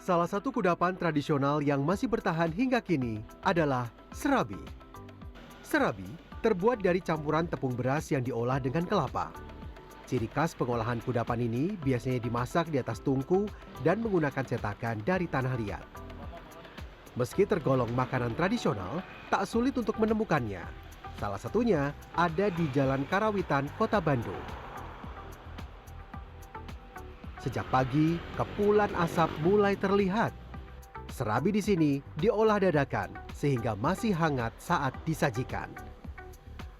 Salah satu kudapan tradisional yang masih bertahan hingga kini adalah serabi. Serabi terbuat dari campuran tepung beras yang diolah dengan kelapa. Ciri khas pengolahan kudapan ini biasanya dimasak di atas tungku dan menggunakan cetakan dari tanah liat. Meski tergolong makanan tradisional, tak sulit untuk menemukannya. Salah satunya ada di Jalan Karawitan, Kota Bandung. Sejak pagi, kepulan asap mulai terlihat. Serabi di sini diolah dadakan sehingga masih hangat saat disajikan.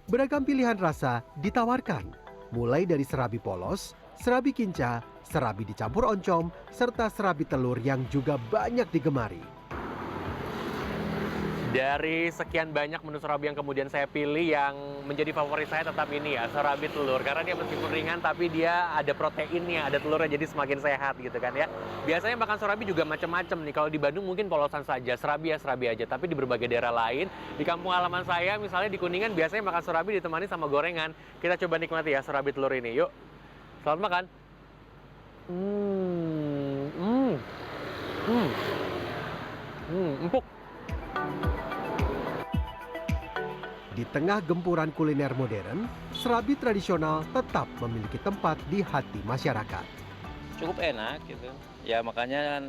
Beragam pilihan rasa ditawarkan, mulai dari serabi polos, serabi kinca, serabi dicampur oncom, serta serabi telur yang juga banyak digemari. Dari sekian banyak menu serabi yang kemudian saya pilih, yang menjadi favorit saya tetap ini ya, serabi telur. Karena dia meskipun ringan, tapi dia ada proteinnya, ada telurnya, jadi semakin sehat gitu kan ya. Biasanya makan serabi juga macam-macam nih. Kalau di Bandung mungkin polosan saja, serabi ya serabi aja. Tapi di berbagai daerah lain, di kampung halaman saya misalnya di Kuningan, biasanya makan serabi ditemani sama gorengan. Kita coba nikmati ya serabi telur ini, yuk. Selamat makan. Empuk. Di tengah gempuran kuliner modern, serabi tradisional tetap memiliki tempat di hati masyarakat. Cukup enak gitu. Ya makanya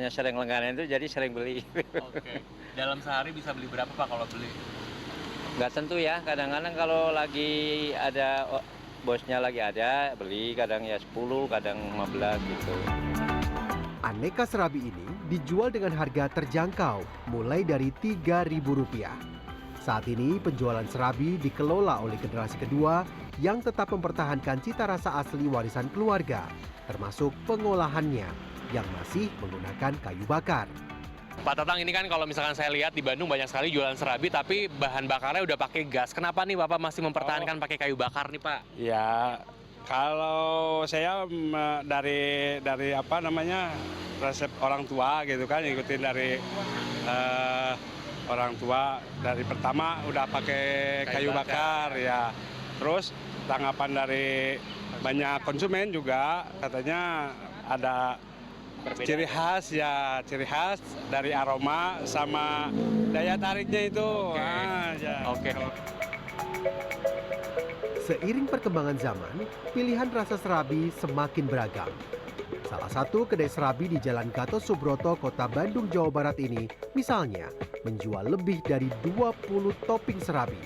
sering langganan itu jadi sering beli. Oke. Dalam sehari bisa beli berapa Pak kalau beli? Nggak tentu ya, kadang-kadang kalau lagi ada bosnya lagi ada beli, kadang ya 10, kadang 15 gitu. Aneka serabi ini dijual dengan harga terjangkau, mulai dari Rp3.000. Saat ini penjualan serabi dikelola oleh generasi kedua yang tetap mempertahankan cita rasa asli warisan keluarga, termasuk pengolahannya yang masih menggunakan kayu bakar. Pak Tatang, ini kan kalau misalkan saya lihat di Bandung banyak sekali jualan serabi, tapi bahan bakarnya udah pakai gas. Kenapa nih Bapak masih mempertahankan pakai kayu bakar nih Pak? Ya, kalau saya dari apa namanya resep orang tua gitu kan, ikutin dari orang tua dari pertama udah pakai kayu bakar ya. Terus tanggapan dari banyak konsumen juga katanya ada ciri khas ya, ciri khas dari aroma sama daya tariknya itu. Oke. Seiring perkembangan zaman, pilihan rasa serabi semakin beragam. Salah satu kedai serabi di Jalan Gatot Subroto, Kota Bandung, Jawa Barat ini, misalnya, menjual lebih dari 20 topping serabi.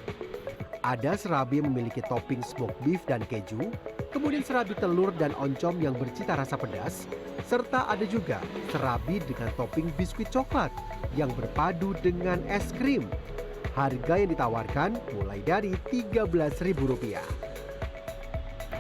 Ada serabi yang memiliki topping smoked beef dan keju, kemudian serabi telur dan oncom yang bercita rasa pedas, serta ada juga serabi dengan topping biskuit coklat yang berpadu dengan es krim. Harga yang ditawarkan mulai dari Rp13.000.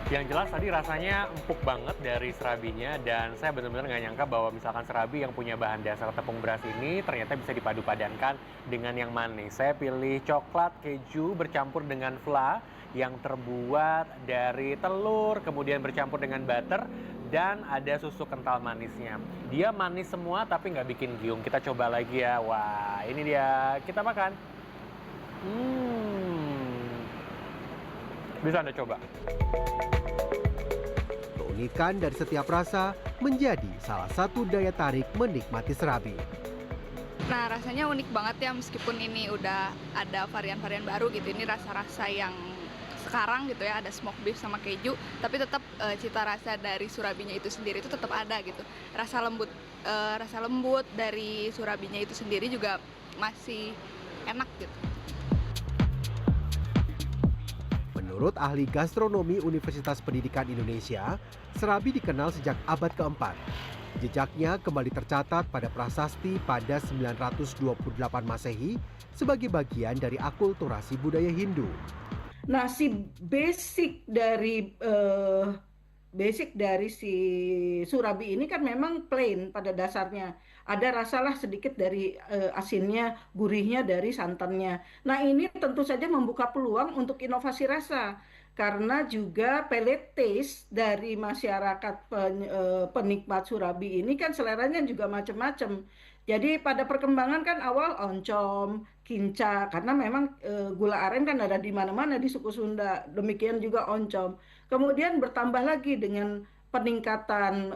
Yang jelas tadi rasanya empuk banget dari serabinya, dan saya benar-benar nggak nyangka bahwa misalkan serabi yang punya bahan dasar tepung beras ini ternyata bisa dipadu-padankan dengan yang manis. Saya pilih coklat keju bercampur dengan fla yang terbuat dari telur, kemudian bercampur dengan butter, dan ada susu kental manisnya. Dia manis semua tapi nggak bikin giung. Kita coba lagi ya. Wah, ini dia. Kita makan. Bisa Anda coba. Keunikan dari setiap rasa menjadi salah satu daya tarik menikmati serabi. Nah, rasanya unik banget ya, meskipun ini udah ada varian-varian baru gitu. Ini rasa-rasa yang sekarang gitu ya, ada smoked beef sama keju, tapi tetap cita rasa dari surabinya itu sendiri itu tetap ada gitu. Rasa lembut dari surabinya itu sendiri juga masih enak gitu. Menurut ahli gastronomi Universitas Pendidikan Indonesia, serabi dikenal sejak abad keempat. Jejaknya kembali tercatat pada prasasti pada 928 Masehi sebagai bagian dari akulturasi budaya Hindu. Nah, basic dari si surabi ini kan memang plain pada dasarnya. Ada rasalah sedikit dari asinnya, gurihnya dari santannya. Nah, ini tentu saja membuka peluang untuk inovasi rasa. Karena juga palate taste dari masyarakat penikmat surabi ini kan seleranya juga macam-macam. Jadi pada perkembangan kan awal oncom, kinca, karena memang gula aren kan ada di mana-mana di suku Sunda. Demikian juga oncom. Kemudian bertambah lagi dengan peningkatan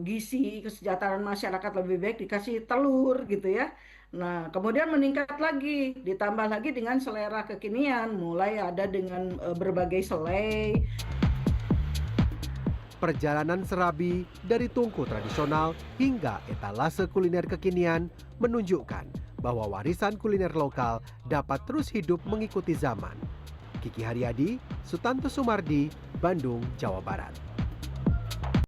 gizi, kesejahteraan masyarakat lebih baik dikasih telur gitu ya. Nah, kemudian meningkat lagi, ditambah lagi dengan selera kekinian, mulai ada dengan berbagai selai. Perjalanan Serabi dari tungku tradisional hingga etalase kuliner kekinian menunjukkan bahwa warisan kuliner lokal dapat terus hidup mengikuti zaman. Kiki Haryadi, Sutanto Sumardi, Bandung, Jawa Barat.